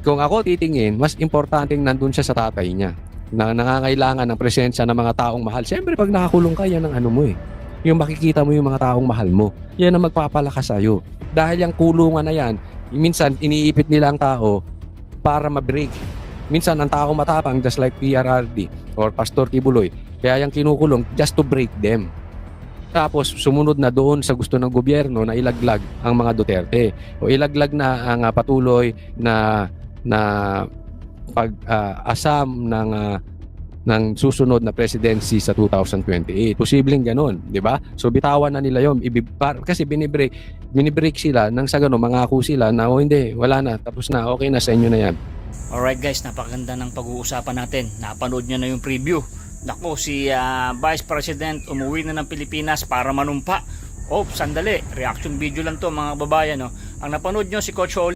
Kung ako titingin, mas importanteng nandun siya sa tatay niya na nangangailangan ng presensya ng mga taong mahal. Siyempre, pag nakakulong ka, yan ang ano mo eh. Yung makikita mo yung mga taong mahal mo. Yan ang magpapalakas sa'yo. Dahil yung kulungan na yan, minsan iniipit nila ang tao para ma-break. Minsan ang tao matapang just like PRRD or Pastor Kibuloy. Kaya yung kinukulong just to break them. Tapos sumunod na doon sa gusto ng gobyerno na ilaglag ang mga Duterte o ilaglag na ang patuloy na pag-asam ng susunod na presidency sa 2028. Posibleng ganun, di ba? So bitawan na nila yon kasi binibreak sila nang sa ganun mangako sila na hindi, wala na, tapos na, okay na sa inyo na yan. Alright guys, napakaganda ng pag-uusapan natin. Napanood nyo na yung preview. Nako, si Vice President umuwi na ng Pilipinas para manumpa. Oh, sandali, reaction video lang to mga kababayan. No? Ang napanood nyo si Coach Oli